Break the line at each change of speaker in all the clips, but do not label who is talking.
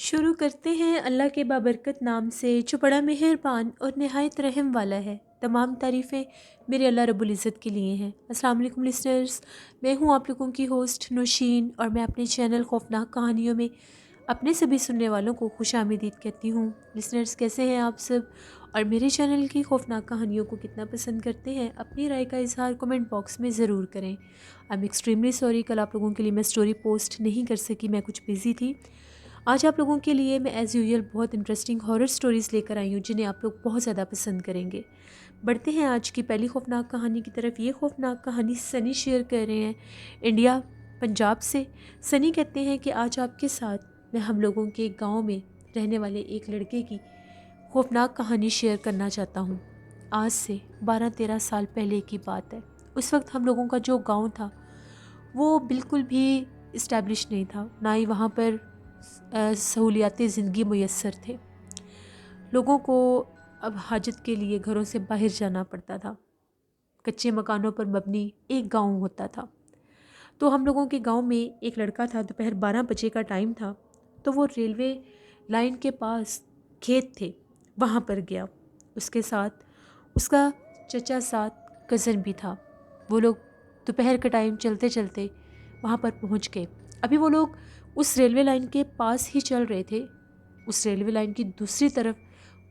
شروع کرتے ہیں اللہ کے بابرکت نام سے جو بڑا مہربان اور نہایت رحم والا ہے۔ تمام تعریفیں میرے اللہ رب العزت کے لیے ہیں۔ السلام علیکم لسنرز، میں ہوں آپ لوگوں کی ہوسٹ نوشین، اور میں اپنے چینل خوفناک کہانیوں میں اپنے سبھی سننے والوں کو خوش آمدید کہتی ہوں۔ لسنرز، کیسے ہیں آپ سب، اور میرے چینل کی خوفناک کہانیوں کو کتنا پسند کرتے ہیں؟ اپنی رائے کا اظہار کمنٹ باکس میں ضرور کریں۔ آئی ایم ایکسٹریملی سوری، کل آپ لوگوں کے لیے میں سٹوری پوسٹ نہیں کر سکی، میں کچھ بزی تھی۔ آج آپ لوگوں کے لیے میں ایز یوزول بہت انٹرسٹنگ ہارر سٹوریز لے کر آئی ہوں جنہیں آپ لوگ بہت زیادہ پسند کریں گے۔ بڑھتے ہیں آج کی پہلی خوفناک کہانی کی طرف۔ یہ خوفناک کہانی سنی شیئر کر رہے ہیں انڈیا، پنجاب سے۔ سنی کہتے ہیں کہ آج آپ کے ساتھ میں ہم لوگوں کے گاؤں میں رہنے والے ایک لڑکے کی خوفناک کہانی شیئر کرنا چاہتا ہوں۔ آج سے 12-13 سال پہلے کی بات ہے۔ اس وقت ہم لوگوں کا جو گاؤں تھا وہ بالکل بھی اسٹیبلش نہیں تھا، نہ ہی وہاں پر سہولیات زندگی میسر تھے۔ لوگوں کو اب حاجت کے لیے گھروں سے باہر جانا پڑتا تھا۔ کچے مکانوں پر مبنی ایک گاؤں ہوتا تھا۔ تو ہم لوگوں کے گاؤں میں ایک لڑکا تھا، دوپہر 12 بجے کا ٹائم تھا، تو وہ ریلوے لائن کے پاس کھیت تھے، وہاں پر گیا۔ اس کے ساتھ اس کا چچا ساتھ کزن بھی تھا۔ وہ لوگ دوپہر کا ٹائم چلتے چلتے وہاں پر پہنچ گئے۔ ابھی وہ لوگ اس ریلوے لائن کے پاس ہی چل رہے تھے۔ اس ریلوے لائن کی دوسری طرف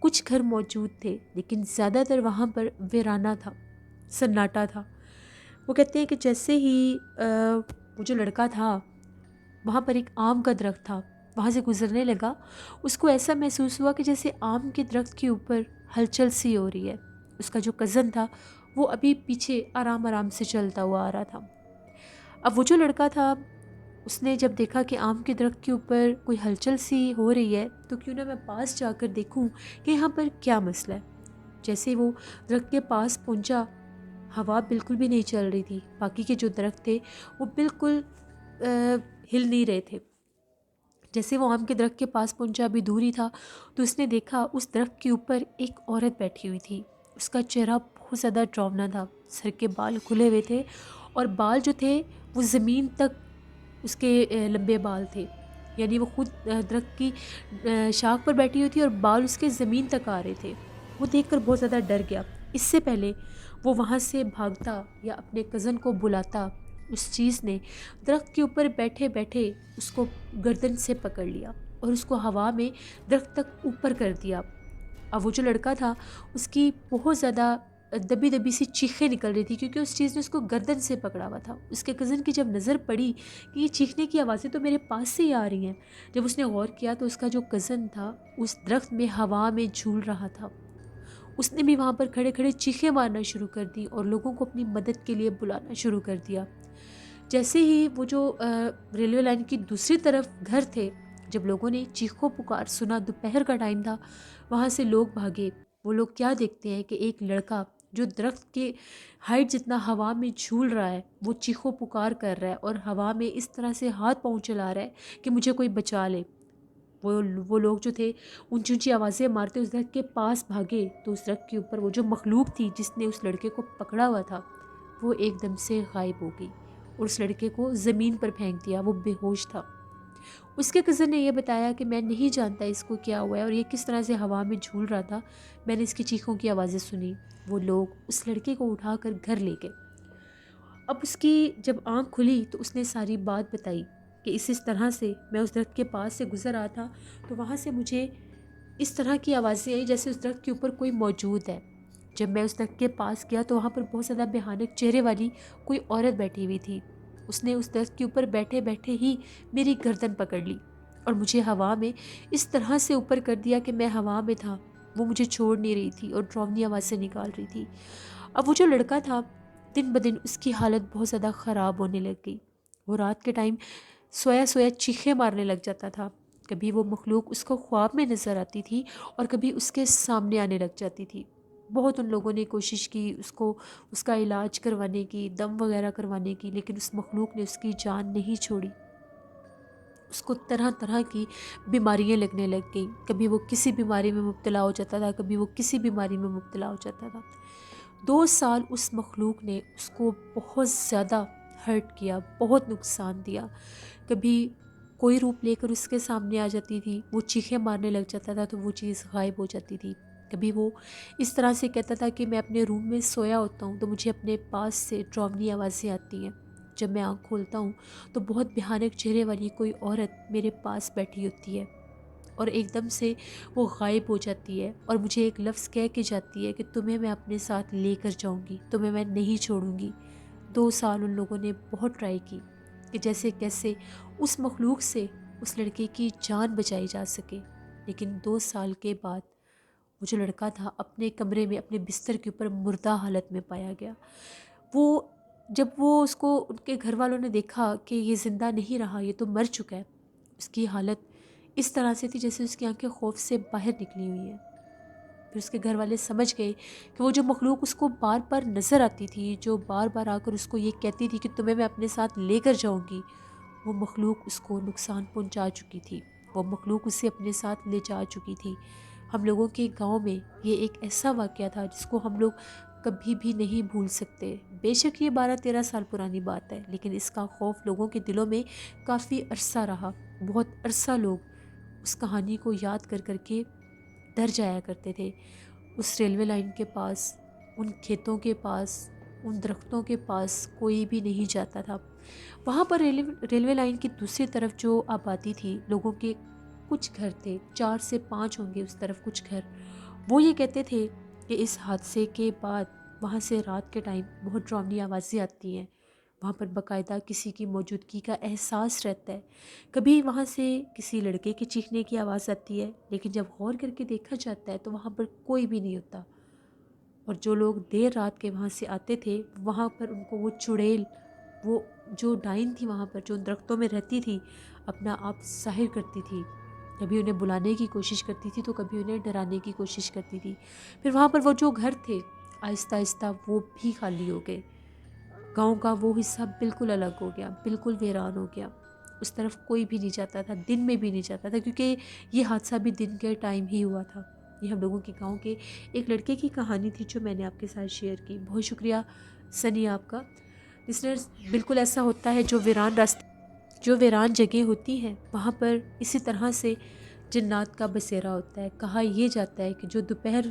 کچھ گھر موجود تھے، لیکن زیادہ تر وہاں پر ویرانہ تھا، سناٹا تھا۔ وہ کہتے ہیں کہ جیسے ہی وہ جو لڑکا تھا، وہاں پر ایک آم کا درخت تھا، وہاں سے گزرنے لگا، اس کو ایسا محسوس ہوا کہ جیسے آم کے درخت کے اوپر ہلچل سی ہو رہی ہے۔ اس کا جو کزن تھا وہ ابھی پیچھے آرام آرام سے چلتا ہوا آ رہا تھا۔ اب وہ جو لڑکا تھا، اس نے جب دیکھا کہ آم کے درخت کے اوپر کوئی ہلچل سی ہو رہی ہے، تو کیوں نہ میں پاس جا کر دیکھوں کہ یہاں پر کیا مسئلہ ہے۔ جیسے وہ درخت کے پاس پہنچا، ہوا بالکل بھی نہیں چل رہی تھی، باقی کے جو درخت تھے وہ بالکل ہل نہیں رہے تھے۔ جیسے وہ آم کے درخت کے پاس پہنچا، ابھی دور ہی تھا، تو اس نے دیکھا اس درخت کے اوپر ایک عورت بیٹھی ہوئی تھی۔ اس کا چہرہ بہت زیادہ ڈراؤنا تھا، سر کے بال کھلے ہوئے تھے، اور بال جو تھے وہ زمین تک اس کے لمبے بال تھے، یعنی وہ خود درخت کی شاخ پر بیٹھی ہوئی تھی اور بال اس کے زمین تک آ رہے تھے۔ وہ دیکھ کر بہت زیادہ ڈر گیا۔ اس سے پہلے وہ وہاں سے بھاگتا یا اپنے کزن کو بلاتا، اس چیز نے درخت کے اوپر بیٹھے بیٹھے اس کو گردن سے پکڑ لیا اور اس کو ہوا میں درخت تک اوپر کر دیا۔ اب وہ جو لڑکا تھا، اس کی بہت زیادہ دبی دبی سی چیخیں نکل رہی تھی، کیونکہ اس چیز نے اس کو گردن سے پکڑا ہوا تھا۔ اس کے کزن کی جب نظر پڑی کہ یہ چیخنے کی آوازیں تو میرے پاس سے ہی آ رہی ہیں، جب اس نے غور کیا تو اس کا جو کزن تھا اس درخت میں ہوا میں جھول رہا تھا۔ اس نے بھی وہاں پر کھڑے کھڑے چیخیں مارنا شروع کر دی اور لوگوں کو اپنی مدد کے لیے بلانا شروع کر دیا۔ جیسے ہی وہ جو ریلوے لائن کی دوسری طرف گھر تھے، جب لوگوں نے چیخوں پکار سنا، دوپہر کا ٹائم تھا، وہاں سے لوگ بھاگے۔ وہ لوگ کیا دیکھتے ہیں کہ ایک لڑکا جو درخت کے ہائٹ جتنا ہوا میں جھول رہا ہے، وہ چیخوں پکار کر رہا ہے اور ہوا میں اس طرح سے ہاتھ پاؤں چلا رہا ہے کہ مجھے کوئی بچا لے۔ وہ لوگ جو تھے اونچی اونچی آوازیں مارتے اس درخت کے پاس بھاگے، تو اس درخت کے اوپر وہ جو مخلوق تھی جس نے اس لڑکے کو پکڑا ہوا تھا، وہ ایک دم سے غائب ہو گئی اور اس لڑکے کو زمین پر پھینک دیا۔ وہ بے ہوش تھا۔ اس کے کزن نے یہ بتایا کہ میں نہیں جانتا اس کو کیا ہوا ہے اور یہ کس طرح سے ہوا میں جھول رہا تھا، میں نے اس کی چیخوں کی آوازیں سنی۔ وہ لوگ اس لڑکے کو اٹھا کر گھر لے گئے۔ اب اس کی جب آنکھ کھلی تو اس نے ساری بات بتائی کہ اس طرح سے میں اس درخت کے پاس سے گزر رہا تھا، تو وہاں سے مجھے اس طرح کی آوازیں آئی جیسے اس درخت کے اوپر کوئی موجود ہے۔ جب میں اس درخت کے پاس گیا تو وہاں پر بہت زیادہ بھیانک چہرے والی کوئی عورت بیٹھی ہوئی تھی۔ اس نے اس درخت کے اوپر بیٹھے بیٹھے ہی میری گردن پکڑ لی اور مجھے ہوا میں اس طرح سے اوپر کر دیا کہ میں ہوا میں تھا، وہ مجھے چھوڑ نہیں رہی تھی اور ڈراؤنی آوازیں نکال رہی تھی۔ اب وہ جو لڑکا تھا، دن بدن اس کی حالت بہت زیادہ خراب ہونے لگ گئی۔ وہ رات کے ٹائم سویا سویا چیخیں مارنے لگ جاتا تھا۔ کبھی وہ مخلوق اس کو خواب میں نظر آتی تھی اور کبھی اس کے سامنے آنے لگ جاتی تھی۔ بہت ان لوگوں نے کوشش کی اس کا علاج کروانے کی، دم وغیرہ کروانے کی، لیکن اس مخلوق نے اس کی جان نہیں چھوڑی۔ اس کو طرح طرح کی بیماریاں لگنے لگ گئیں۔ کبھی وہ کسی بیماری میں مبتلا ہو جاتا تھا، کبھی وہ کسی بیماری میں مبتلا ہو جاتا تھا۔ 2 سال اس مخلوق نے اس کو بہت زیادہ ہرٹ کیا، بہت نقصان دیا۔ کبھی کوئی روپ لے کر اس کے سامنے آ جاتی تھی، وہ چیخیں مارنے لگ جاتا تھا تو وہ چیز غائب ہو جاتی تھی۔ کبھی وہ اس طرح سے کہتا تھا کہ میں اپنے روم میں سویا ہوتا ہوں تو مجھے اپنے پاس سے ڈراؤنی آوازیں آتی ہیں۔ جب میں آنکھ کھولتا ہوں تو بہت بھیانک چہرے والی کوئی عورت میرے پاس بیٹھی ہوتی ہے اور ایک دم سے وہ غائب ہو جاتی ہے اور مجھے ایک لفظ کہہ کے جاتی ہے کہ تمہیں میں اپنے ساتھ لے کر جاؤں گی، تمہیں میں نہیں چھوڑوں گی۔ 2 سال ان لوگوں نے بہت ٹرائی کی کہ جیسے کیسے اس مخلوق سے اس لڑکے کی جان بچائی جا سکے، لیکن 2 سال کے بعد وہ جو لڑکا تھا اپنے کمرے میں اپنے بستر کے اوپر مردہ حالت میں پایا گیا۔ وہ جب وہ اس کو ان کے گھر والوں نے دیکھا کہ یہ زندہ نہیں رہا، یہ تو مر چکا ہے، اس کی حالت اس طرح سے تھی جیسے اس کی آنکھیں خوف سے باہر نکلی ہوئی ہیں۔ پھر اس کے گھر والے سمجھ گئے کہ وہ جو مخلوق اس کو بار بار نظر آتی تھی، جو بار بار آ کر اس کو یہ کہتی تھی کہ تمہیں میں اپنے ساتھ لے کر جاؤں گی، وہ مخلوق اس کو نقصان پہنچا چکی تھی، وہ مخلوق اسے اپنے ساتھ لے جا چکی تھی۔ ہم لوگوں کے گاؤں میں یہ ایک ایسا واقعہ تھا جس کو ہم لوگ کبھی بھی نہیں بھول سکتے۔ بے شک یہ 12-13 سال پرانی بات ہے، لیکن اس کا خوف لوگوں کے دلوں میں کافی عرصہ رہا۔ بہت عرصہ لوگ اس کہانی کو یاد کر کر کے ڈر جایا کرتے تھے۔ اس ریلوے لائن کے پاس، ان کھیتوں کے پاس، ان درختوں کے پاس کوئی بھی نہیں جاتا تھا۔ وہاں پر ریلوے لائن کی دوسری طرف جو آبادی تھی، لوگوں کے کچھ گھر تھے، 4 سے 5 ہوں گے اس طرف کچھ گھر۔ وہ یہ کہتے تھے کہ اس حادثے کے بعد وہاں سے رات کے ٹائم بہت ڈراؤنی آوازیں آتی ہیں، وہاں پر باقاعدہ کسی کی موجودگی کا احساس رہتا ہے۔ کبھی وہاں سے کسی لڑکے کے چیخنے کی آواز آتی ہے، لیکن جب غور کر کے دیکھا جاتا ہے تو وہاں پر کوئی بھی نہیں ہوتا، اور جو لوگ دیر رات کے وہاں سے آتے تھے وہاں پر ان کو وہ چڑیل، وہ جو ڈائن تھی وہاں پر جو درختوں میں رہتی تھی، اپنا آپ ظاہر کرتی تھی، کبھی انہیں بلانے کی کوشش کرتی تھی تو کبھی انہیں ڈرانے کی کوشش کرتی تھی۔ پھر وہاں پر وہ جو گھر تھے آہستہ آہستہ وہ بھی خالی ہو گئے، گاؤں کا وہ حصہ بالکل الگ ہو گیا، بالکل ویران ہو گیا، اس طرف کوئی بھی نہیں جاتا تھا، دن میں بھی نہیں جاتا تھا، کیونکہ یہ حادثہ بھی دن کے ٹائم ہی ہوا تھا۔ یہ ہم لوگوں کے گاؤں کے ایک لڑکے کی کہانی تھی جو میں نے آپ کے ساتھ شیئر کی۔ بہت شکریہ سنی آپ کا۔ لسنرز، بالکل ایسا ہوتا ہے، جو ویران جگہ ہوتی ہیں وہاں پر اسی طرح سے جنات کا بسیرا ہوتا ہے۔ کہا یہ جاتا ہے کہ جو دوپہر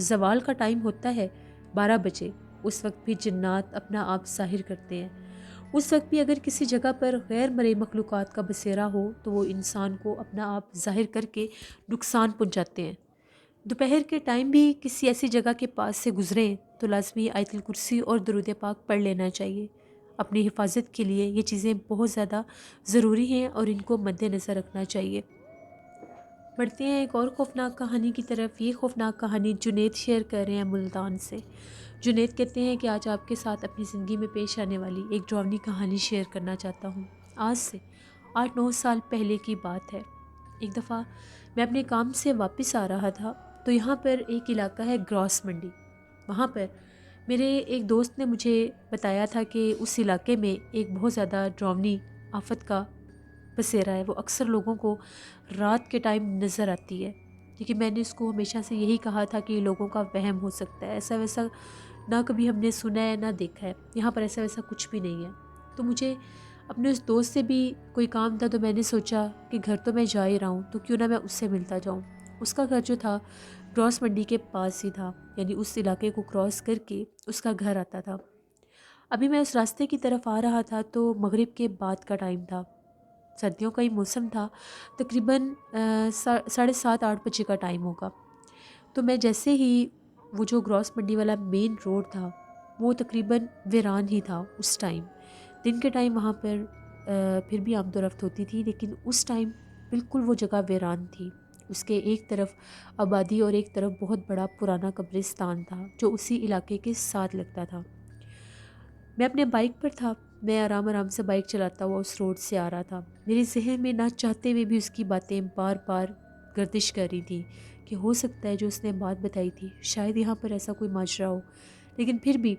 زوال کا ٹائم ہوتا ہے 12 بجے، اس وقت بھی جنات اپنا آپ ظاہر کرتے ہیں۔ اس وقت بھی اگر کسی جگہ پر غیر مرئی مخلوقات کا بسیرا ہو تو وہ انسان کو اپنا آپ ظاہر کر کے نقصان پہنچاتے ہیں۔ دوپہر کے ٹائم بھی کسی ایسی جگہ کے پاس سے گزریں تو لازمی آیت الکرسی اور درود پاک پڑھ لینا چاہیے۔ اپنی حفاظت کے لیے یہ چیزیں بہت زیادہ ضروری ہیں اور ان کو مد نظر رکھنا چاہیے۔ بڑھتے ہیں ایک اور خوفناک کہانی کی طرف۔ یہ خوفناک کہانی جنید شیئر کر رہے ہیں ملتان سے۔ جنید کہتے ہیں کہ آج آپ کے ساتھ اپنی زندگی میں پیش آنے والی ایک ڈراؤنی کہانی شیئر کرنا چاہتا ہوں۔ آج سے 8-9 سال پہلے کی بات ہے۔ ایک دفعہ میں اپنے کام سے واپس آ رہا تھا تو یہاں پر ایک علاقہ ہے گراس منڈی، وہاں پر میرے ایک دوست نے مجھے بتایا تھا کہ اس علاقے میں ایک بہت زیادہ ڈراؤنی آفت کا بسیرا ہے، وہ اکثر لوگوں کو رات کے ٹائم نظر آتی ہے، کیونکہ میں نے اس کو ہمیشہ سے یہی کہا تھا کہ یہ لوگوں کا وہم ہو سکتا ہے، ایسا ویسا نہ کبھی ہم نے سنا ہے نہ دیکھا ہے، یہاں پر ایسا ویسا کچھ بھی نہیں ہے۔ تو مجھے اپنے اس دوست سے بھی کوئی کام تھا تو میں نے سوچا کہ گھر تو میں جا ہی رہا ہوں تو کیوں نہ میں اس سے ملتا جاؤں۔ اس کا گھر جو تھا گراس منڈی کے پاس ہی تھا، یعنی اس علاقے کو کراس کر کے اس کا گھر آتا تھا۔ ابھی میں اس راستے کی طرف آ رہا تھا تو مغرب کے بعد کا ٹائم تھا، سردیوں کا ہی موسم تھا، تقریباً 7:30-8 بجے کا ٹائم ہوگا۔ تو میں جیسے ہی وہ جو گراس منڈی والا مین روڈ تھا وہ تقریباً ویران ہی تھا اس ٹائم۔ دن کے ٹائم وہاں پر پھر بھی آمد و رفت ہوتی تھی، لیکن اس ٹائم بالکل وہ جگہ ویران تھی۔ اس کے ایک طرف آبادی اور ایک طرف بہت بڑا پرانا قبرستان تھا جو اسی علاقے کے ساتھ لگتا تھا۔ میں اپنے بائک پر تھا، میں آرام آرام سے بائک چلاتا ہوا اس روڈ سے آ رہا تھا۔ میرے ذہن میں نہ چاہتے ہوئے بھی اس کی باتیں بار بار گردش کر رہی تھیں کہ ہو سکتا ہے جو اس نے بات بتائی تھی شاید یہاں پر ایسا کوئی ماجرا ہو، لیکن پھر بھی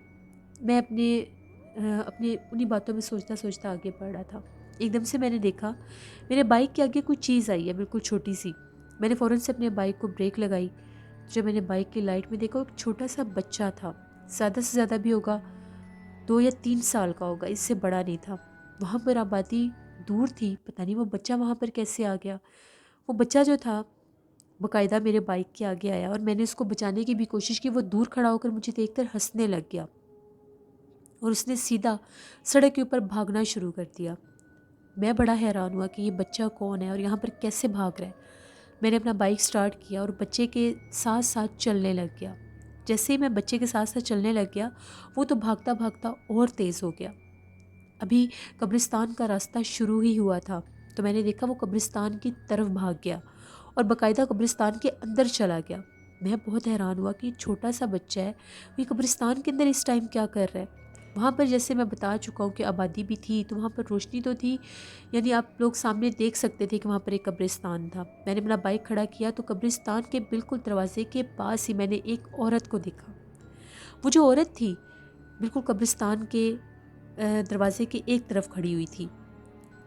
میں اپنے انہی باتوں میں سوچتا آگے بڑھ رہا تھا۔ ایک دم سے میں نے دیکھا میرے بائک کے آگے کوئی چیز آئی ہے بالکل چھوٹی سی۔ میں نے فوراً سے اپنے بائک کو بریک لگائی، جب میں نے بائک کی لائٹ میں دیکھا ایک چھوٹا سا بچہ تھا، زیادہ سے زیادہ بھی ہوگا 2 یا 3 سال کا ہوگا، اس سے بڑا نہیں تھا۔ وہاں پر آبادی دور تھی، پتہ نہیں وہ بچہ وہاں پر کیسے آ گیا۔ وہ بچہ جو تھا باقاعدہ میرے بائک کے آگے آیا اور میں نے اس کو بچانے کی بھی کوشش کی، وہ دور کھڑا ہو کر مجھے دیکھ کر ہنسنے لگ گیا اور اس نے سیدھا سڑک کے اوپر بھاگنا شروع کر دیا۔ میں بڑا حیران ہوا کہ یہ بچہ کون ہے اور یہاں پر کیسے بھاگ رہا ہے۔ میں نے اپنا بائک سٹارٹ کیا اور بچے کے ساتھ ساتھ چلنے لگ گیا۔ جیسے ہی میں بچے کے ساتھ ساتھ چلنے لگ گیا، وہ تو بھاگتا بھاگتا اور تیز ہو گیا۔ ابھی قبرستان کا راستہ شروع ہی ہوا تھا تو میں نے دیکھا وہ قبرستان کی طرف بھاگ گیا اور باقاعدہ قبرستان کے اندر چلا گیا۔ میں بہت حیران ہوا کہ یہ چھوٹا سا بچہ ہے، وہ قبرستان کے اندر اس ٹائم کیا کر رہا ہے۔ وہاں پر جیسے میں بتا چکا ہوں کہ آبادی بھی تھی تو وہاں پر روشنی تو تھی، یعنی آپ لوگ سامنے دیکھ سکتے تھے کہ وہاں پر ایک قبرستان تھا۔ میں نے اپنا بائک کھڑا کیا تو قبرستان کے بالکل دروازے کے پاس ہی میں نے ایک عورت کو دیکھا۔ وہ جو عورت تھی بالکل قبرستان کے دروازے کے ایک طرف کھڑی ہوئی تھی۔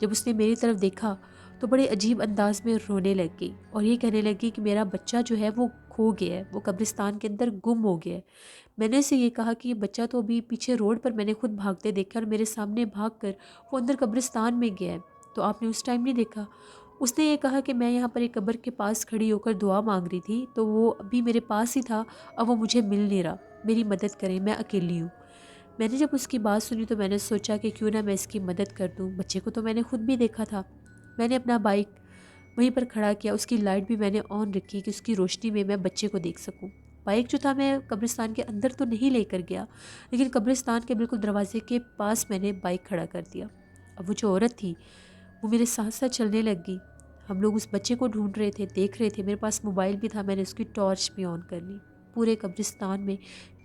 جب اس نے میری طرف دیکھا تو بڑے عجیب انداز میں رونے لگ گئی اور یہ کہنے لگی کہ میرا بچہ جو ہے وہ کھو گیا ہے، وہ قبرستان کے اندر گم ہو گیا ہے۔ میں نے اسے یہ کہا کہ یہ بچہ تو ابھی پیچھے روڈ پر میں نے خود بھاگتے دیکھا اور میرے سامنے بھاگ کر وہ اندر قبرستان میں گیا ہے، تو آپ نے اس ٹائم نہیں دیکھا؟ اس نے یہ کہا کہ میں یہاں پر ایک قبر کے پاس کھڑی ہو کر دعا مانگ رہی تھی تو وہ ابھی میرے پاس ہی تھا، اب وہ مجھے مل نہیں رہا، میری مدد کریں، میں اکیلی ہوں۔ میں نے جب اس کی بات سنی تو میں نے سوچا کہ کیوں نہ میں اس کی مدد کر دوں، بچے کو تو میں نے خود بھی دیکھا تھا۔ میں نے اپنا بائک وہیں پر کھڑا کیا، اس کی لائٹ بھی میں نے آن رکھی کہ اس کی روشنی میں بچے کو دیکھ سکوں۔ بائک جو تھا میں قبرستان کے اندر تو نہیں لے کر گیا، لیکن قبرستان کے بالکل دروازے کے پاس میں نے بائک کھڑا کر دیا۔ اب وہ جو عورت تھی وہ میرے ساتھ ساتھ چلنے لگ گئی۔ ہم لوگ اس بچے کو ڈھونڈ رہے تھے، دیکھ رہے تھے، میرے پاس موبائل بھی تھا، میں نے اس کی ٹارچ بھی آن کر لی۔ پورے قبرستان میں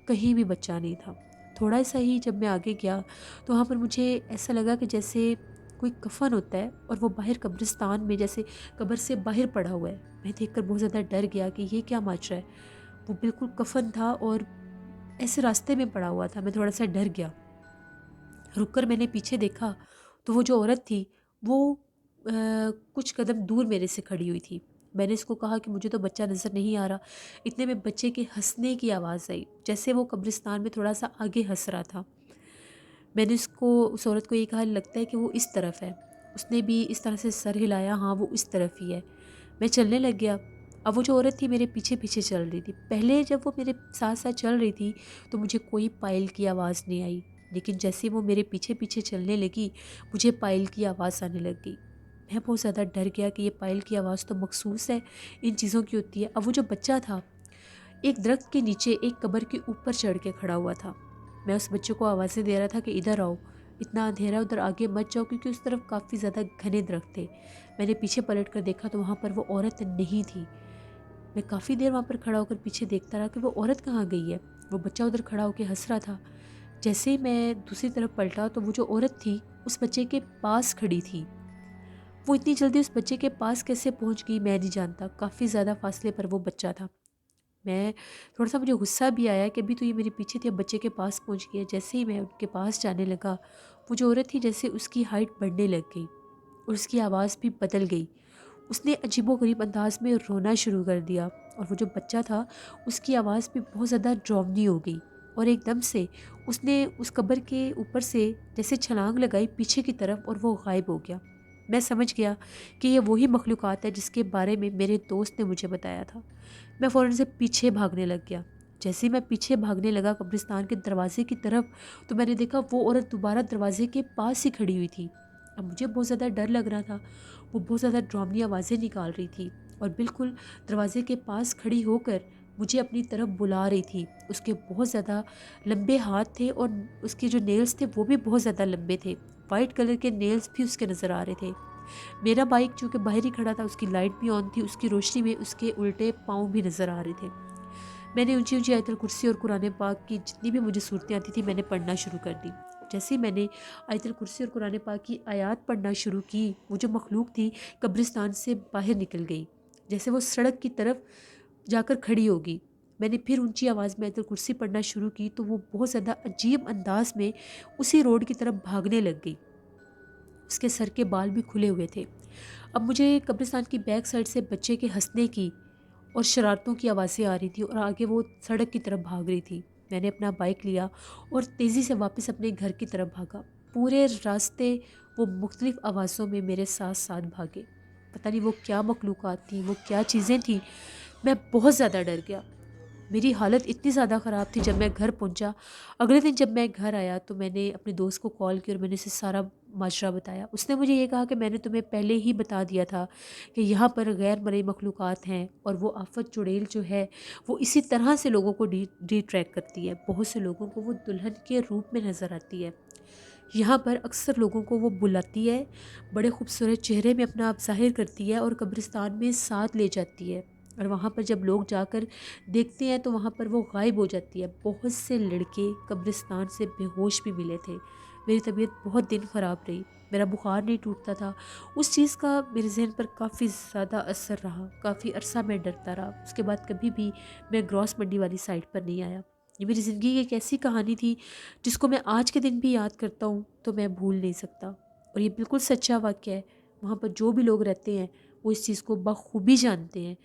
کہیں بھی بچہ نہیں تھا۔ تھوڑا سا ہی جب میں آگے گیا تو وہاں پر مجھے ایسا لگا کہ جیسے کوئی کفن ہوتا ہے اور وہ باہر قبرستان میں جیسے قبر سے باہر پڑا ہوا ہے۔ میں دیکھ کر بہت زیادہ ڈر گیا کہ یہ کیا ماجرا ہے۔ وہ بالکل کفن تھا اور ایسے راستے میں پڑا ہوا تھا، میں تھوڑا سا ڈر گیا۔ رک کر میں نے پیچھے دیکھا تو وہ جو عورت تھی وہ کچھ قدم دور میرے سے کھڑی ہوئی تھی۔ میں نے اس کو کہا کہ مجھے تو بچہ نظر نہیں آ رہا۔ اتنے میں بچے کے ہنسنے کی آواز آئی، جیسے وہ قبرستان میں تھوڑا سا آگے ہنس رہا تھا۔ میں نے اس عورت کو یہ کہا لگتا ہے کہ وہ اس طرف ہے۔ اس نے بھی اس طرح سے سر ہلایا، ہاں وہ اس طرف ہی ہے۔ میں چلنے لگ گیا۔ اب وہ جو عورت تھی میرے پیچھے پیچھے چل رہی تھی۔ پہلے جب وہ میرے ساتھ ساتھ چل رہی تھی تو مجھے کوئی پائل کی آواز نہیں آئی، لیکن جیسے وہ میرے پیچھے پیچھے چلنے لگی مجھے پائل کی آواز آنے لگ گئی۔ میں بہت زیادہ ڈر گیا کہ یہ پائل کی آواز تو مخصوص ہے ان چیزوں کی ہوتی ہے۔ اب وہ جو بچہ تھا ایک درخت کے نیچے ایک قبر کے اوپر چڑھ کے کھڑا ہوا تھا۔ میں اس بچے کو آوازیں دے رہا تھا کہ ادھر آؤ، اتنا اندھیرا، ادھر آگے مت جاؤ، کیونکہ اس طرف کافی زیادہ گھنے درخت تھے۔ میں نے پیچھے پلٹ کر دیکھا تو وہاں پر وہ عورت نہیں تھی۔ میں کافی دیر وہاں پر کھڑا ہو کر پیچھے دیکھتا رہا کہ وہ عورت کہاں گئی ہے۔ وہ بچہ ادھر کھڑا ہو کے ہنس رہا تھا۔ جیسے ہی میں دوسری طرف پلٹا تو وہ جو عورت تھی اس بچے کے پاس کھڑی تھی۔ وہ اتنی جلدی اس بچے کے پاس کیسے پہنچ گئی میں نہیں جانتا، کافی زیادہ فاصلے پر وہ بچہ تھا۔ میں تھوڑا سا مجھے غصہ بھی آیا کہ ابھی تو یہ میرے پیچھے تھی، اب بچے کے پاس پہنچ گئی ہے۔ جیسے ہی میں ان کے پاس جانے لگا وہ جو عورت تھی جیسے اس کی ہائٹ بڑھنے لگ گئی اور اس کی آواز بھی بدل گئی۔ اس نے عجیب و غریب انداز میں رونا شروع کر دیا اور وہ جو بچہ تھا اس کی آواز بھی بہت زیادہ ڈراؤنی ہو گئی اور ایک دم سے اس نے اس قبر کے اوپر سے جیسے چھلانگ لگائی پیچھے کی طرف اور وہ غائب ہو گیا۔ میں سمجھ گیا کہ یہ وہی مخلوقات ہے جس کے بارے میں میرے دوست نے مجھے بتایا تھا۔ میں فوراً سے پیچھے بھاگنے لگ گیا۔ جیسے ہی میں پیچھے بھاگنے لگا قبرستان کے دروازے کی طرف تو میں نے دیکھا وہ عورت دوبارہ دروازے کے پاس ہی کھڑی ہوئی تھی۔ اب مجھے بہت زیادہ ڈر لگ رہا تھا، وہ بہت زیادہ ڈراؤنی آوازیں نکال رہی تھی اور بالکل دروازے کے پاس کھڑی ہو کر مجھے اپنی طرف بلا رہی تھی۔ اس کے بہت زیادہ لمبے ہاتھ تھے اور اس کے جو نیلز تھے وہ بھی بہت زیادہ لمبے تھے، وائٹ کلر کے نیلز بھی اس کے نظر آ رہے تھے۔ میرا بائک چونکہ باہر ہی کھڑا تھا، اس کی لائٹ بھی آن تھی، اس کی روشنی میں اس کے الٹے پاؤں بھی نظر آ رہے تھے۔ میں نے اونچی اونچی آیت الکرسی اور قرآن پاک کی جتنی بھی مجھے صورتیں آتی تھی میں نے پڑھنا شروع کر دی۔ جیسے ہی میں نے آیت الکرسی اور قرآن پاک کی آیات پڑھنا شروع کی وہ جو مخلوق تھی قبرستان سے باہر نکل گئی، جیسے وہ سڑک کی طرف جا کر کھڑی ہوگی۔ میں نے پھر اونچی آواز میں آیت الکرسی پڑھنا شروع کی تو وہ بہت زیادہ عجیب انداز میں اسی روڈ کی طرف بھاگنے لگ گئی۔ اس کے سر کے بال بھی کھلے ہوئے تھے۔ اب مجھے قبرستان کی بیک سائڈ سے بچے کے ہنسنے کی اور شرارتوں کی آوازیں آ رہی تھی اور آگے وہ سڑک کی طرف بھاگ رہی تھی۔ میں نے اپنا بائک لیا اور تیزی سے واپس اپنے گھر کی طرف بھاگا۔ پورے راستے وہ مختلف آوازوں میں میرے ساتھ ساتھ بھاگے۔ پتہ نہیں وہ کیا مخلوقات تھیں، وہ کیا چیزیں تھیں، میں بہت زیادہ ڈر گیا۔ میری حالت اتنی زیادہ خراب تھی جب میں گھر پہنچا۔ اگلے دن جب میں گھر آیا تو میں نے اپنے دوست کو کال کی اور میں نے اسے سارا ماجرا بتایا۔ اس نے مجھے یہ کہا کہ میں نے تمہیں پہلے ہی بتا دیا تھا کہ یہاں پر غیر مرئی مخلوقات ہیں، اور وہ آفت چڑیل جو ہے وہ اسی طرح سے لوگوں کو ڈی ٹریک کرتی ہے۔ بہت سے لوگوں کو وہ دلہن کے روپ میں نظر آتی ہے۔ یہاں پر اکثر لوگوں کو وہ بلاتی ہے، بڑے خوبصورت چہرے میں اپنا آپ ظاہر کرتی ہے اور قبرستان میں ساتھ لے جاتی ہے، اور وہاں پر جب لوگ جا کر دیکھتے ہیں تو وہاں پر وہ غائب ہو جاتی ہے۔ بہت سے لڑکے قبرستان سے بے ہوش بھی ملے تھے۔ میری طبیعت بہت دن خراب رہی، میرا بخار نہیں ٹوٹتا تھا۔ اس چیز کا میرے ذہن پر کافی زیادہ اثر رہا، کافی عرصہ میں ڈرتا رہا۔ اس کے بعد کبھی بھی میں گراس منڈی والی سائٹ پر نہیں آیا۔ یہ میری زندگی کی ایک ایسی کہانی تھی جس کو میں آج کے دن بھی یاد کرتا ہوں تو میں بھول نہیں سکتا، اور یہ بالکل سچا واقعہ ہے۔ وہاں پر جو بھی لوگ رہتے ہیں وہ اس چیز کو بخوبی جانتے ہیں۔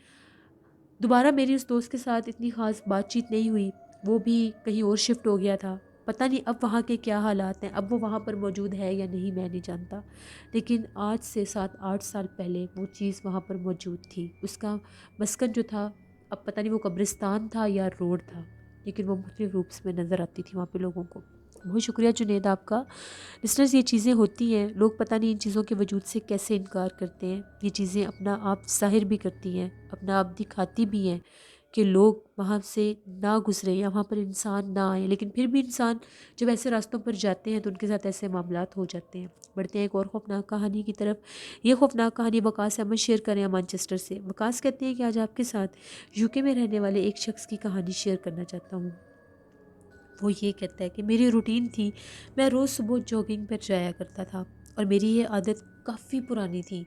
دوبارہ میری اس دوست کے ساتھ اتنی خاص بات چیت نہیں ہوئی، وہ بھی کہیں اور شفٹ ہو گیا تھا۔ پتہ نہیں اب وہاں کے کیا حالات ہیں، اب وہ وہاں پر موجود ہے یا نہیں میں نہیں جانتا، لیکن آج سے 7-8 سال پہلے وہ چیز وہاں پر موجود تھی۔ اس کا مسکن جو تھا، اب پتہ نہیں وہ قبرستان تھا یا روڈ تھا، لیکن وہ مختلف روپس میں نظر آتی تھی وہاں پہ لوگوں کو۔ بہت شکریہ جنید آپ کا۔ لسنرز، یہ چیزیں ہوتی ہیں، لوگ پتہ نہیں ان چیزوں کے وجود سے کیسے انکار کرتے ہیں۔ یہ چیزیں اپنا آپ ظاہر بھی کرتی ہیں، اپنا آپ دکھاتی بھی ہیں کہ لوگ وہاں سے نہ گزریں یا وہاں پر انسان نہ آئیں، لیکن پھر بھی انسان جب ایسے راستوں پر جاتے ہیں تو ان کے ساتھ ایسے معاملات ہو جاتے ہیں۔ بڑھتے ہیں ایک اور خوفناک کہانی کی طرف۔ یہ خوفناک کہانی وقاص احمد شیئر کریں مانچسٹر سے۔ وقاص کہتے ہیں کہ آج آپ کے ساتھ UK میں رہنے والے ایک شخص کی کہانی شیئر کرنا چاہتا ہوں۔ وہ یہ کہتا ہے کہ میری روٹین تھی، میں روز صبح جاگنگ پر جایا کرتا تھا، اور میری یہ عادت کافی پرانی تھی۔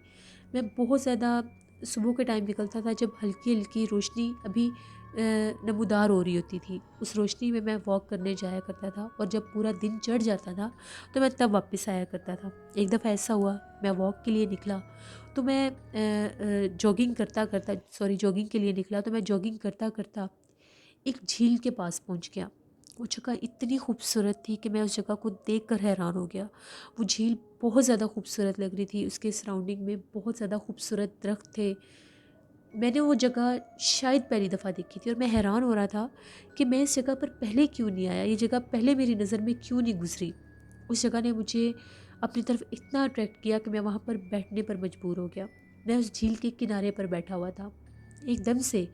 میں بہت زیادہ صبح کے ٹائم نکلتا تھا جب ہلکی ہلکی روشنی ابھی نمودار ہو رہی ہوتی تھی۔ اس روشنی میں میں واک کرنے جایا کرتا تھا، اور جب پورا دن چڑھ جاتا تھا تو میں تب واپس آیا کرتا تھا۔ ایک دفعہ ایسا ہوا، میں واک کے لیے نکلا تو میں جاگنگ کے لیے نکلا تو میں جاگنگ کرتا کرتا ایک جھیل کے پاس پہنچ گیا۔ وہ جگہ اتنی خوبصورت تھی کہ میں اس جگہ کو دیکھ کر حیران ہو گیا۔ وہ جھیل بہت زیادہ خوبصورت لگ رہی تھی، اس کے سراؤنڈنگ میں بہت زیادہ خوبصورت درخت تھے۔ میں نے وہ جگہ شاید پہلی دفعہ دیکھی تھی، اور میں حیران ہو رہا تھا کہ میں اس جگہ پر پہلے کیوں نہیں آیا، یہ جگہ پہلے میری نظر میں کیوں نہیں گزری۔ اس جگہ نے مجھے اپنی طرف اتنا اٹریکٹ کیا کہ میں وہاں پر بیٹھنے پر مجبور ہو گیا۔ میں اس جھیل کے کنارے پر بیٹھا ہوا تھا۔ ایک دم سے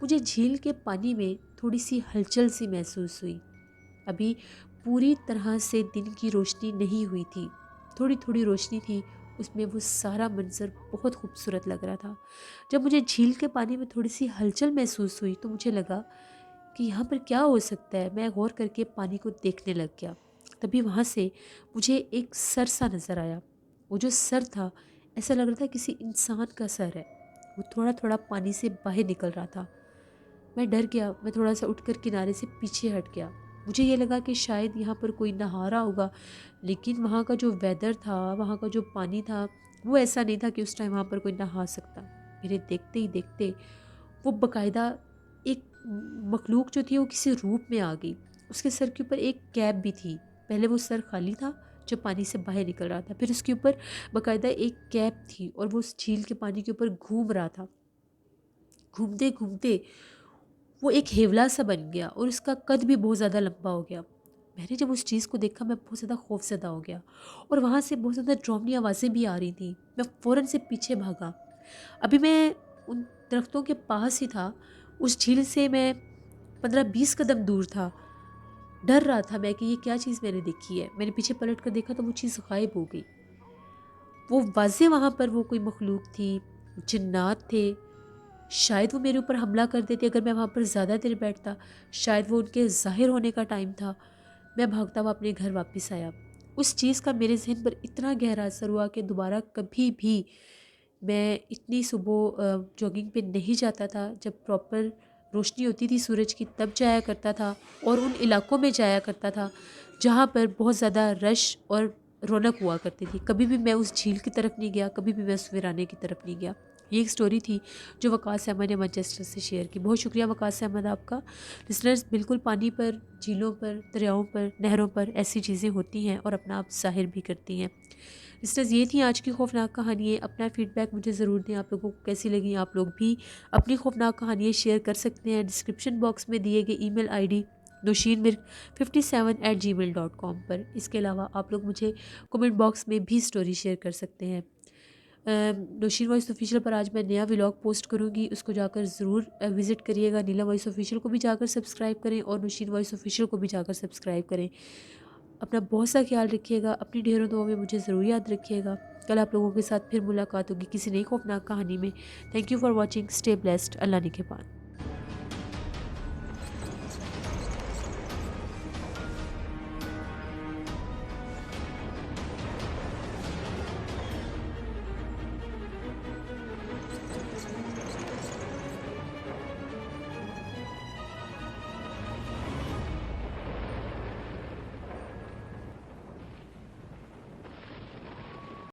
مجھے جھیل کے پانی میں تھوڑی سی ہلچل سی محسوس ہوئی۔ ابھی پوری طرح سے دن کی روشنی نہیں ہوئی تھی، تھوڑی تھوڑی روشنی تھی، اس میں وہ سارا منظر بہت خوبصورت لگ رہا تھا۔ جب مجھے جھیل کے پانی میں تھوڑی سی ہلچل محسوس ہوئی تو مجھے لگا کہ یہاں پر کیا ہو سکتا ہے۔ میں غور کر کے پانی کو دیکھنے لگ گیا۔ تبھی وہاں سے مجھے ایک سر سا نظر آیا۔ وہ جو سر تھا ایسا لگ رہا تھا کسی انسان کا سر ہے۔ وہ تھوڑا تھوڑا پانی سے باہر نکل رہا تھا۔ میں ڈر گیا، میں تھوڑا سا اٹھ کر کنارے سے پیچھے ہٹ گیا۔ مجھے یہ لگا کہ شاید یہاں پر کوئی نہا رہا ہوگا، لیکن وہاں کا جو ویدر تھا، وہاں کا جو پانی تھا، وہ ایسا نہیں تھا کہ اس ٹائم وہاں پر کوئی نہا سکتا۔ میرے دیکھتے ہی دیکھتے وہ باقاعدہ ایک مخلوق جو تھی وہ کسی روپ میں آ گئی۔ اس کے سر کے اوپر ایک کیپ بھی تھی۔ پہلے وہ سر خالی تھا جو پانی سے باہر نکل رہا تھا، پھر اس کے اوپر باقاعدہ ایک کیپ تھی، اور وہ اس جھیل کے پانی کے اوپر گھوم رہا تھا۔ گھومتے گھومتے وہ ایک ہیولا سا بن گیا، اور اس کا قد بھی بہت زیادہ لمبا ہو گیا۔ میں نے جب اس چیز کو دیکھا میں بہت زیادہ خوف زدہ ہو گیا، اور وہاں سے بہت زیادہ ڈراؤنی آوازیں بھی آ رہی تھیں۔ میں فوراً سے پیچھے بھاگا۔ ابھی میں ان درختوں کے پاس ہی تھا، اس جھیل سے میں 15-20 قدم دور تھا۔ ڈر رہا تھا میں کہ یہ کیا چیز میں نے دیکھی ہے۔ میں نے پیچھے پلٹ کر دیکھا تو وہ چیز غائب ہو گئی۔ وہ واضح وہاں پر وہ کوئی مخلوق تھی، جنات تھے۔ شاید وہ میرے اوپر حملہ کر دیتے اگر میں وہاں پر زیادہ دیر بیٹھتا، شاید وہ ان کے ظاہر ہونے کا ٹائم تھا۔ میں بھاگتا ہوا اپنے گھر واپس آیا۔ اس چیز کا میرے ذہن پر اتنا گہرا اثر ہوا کہ دوبارہ کبھی بھی میں اتنی صبح جاگنگ پہ نہیں جاتا تھا۔ جب پراپر روشنی ہوتی تھی سورج کی تب جایا کرتا تھا، اور ان علاقوں میں جایا کرتا تھا جہاں پر بہت زیادہ رش اور رونق ہوا کرتی تھی۔ کبھی بھی میں اس جھیل کی طرف نہیں گیا، کبھی بھی میں اس ویرانے کی طرف نہیں گیا۔ یہ ایک سٹوری تھی جو وقاص احمد نے مانچسٹر سے شیئر کی. بہت شکریہ وقاص احمد آپ کا. لسنرز، بالکل پانی پر، جھیلوں پر، دریاؤں پر، نہروں پر ایسی چیزیں ہوتی ہیں اور اپنا آپ ظاہر بھی کرتی ہیں. لسنرز، یہ تھی آج کی خوفناک کہانیاں. اپنا فیڈ بیک مجھے ضرور دیں، آپ لوگوں کو کیسی لگیں. آپ لوگ بھی اپنی خوفناک کہانیاں شیئر کر سکتے ہیں ڈسکرپشن باکس میں دیے گئے ای میل آئی ڈی noshinmirk57@gmail.com پر. اس کے علاوہ آپ لوگ مجھے کومنٹ باکس میں بھی سٹوری شیئر کر سکتے ہیں. نوشین وائس آفیشیل پر آج میں نیا ولاگ پوسٹ کروں گی، اس کو جا کر ضرور وزٹ کریے گا. نیلا وائس آفیشیل کو بھی جا کر سبسکرائب کریں اور نوشین وائس آفیشیل کو بھی جا کر سبسکرائب کریں. اپنا بہت سا خیال رکھیے گا. اپنی ڈھیروں دعاؤں میں مجھے ضرور یاد رکھیے گا. کل آپ لوگوں کے ساتھ پھر ملاقات ہوگی کسی نئی خوفناک کہانی میں. Thank you for watching. Stay blessed. اللہ نگہبان.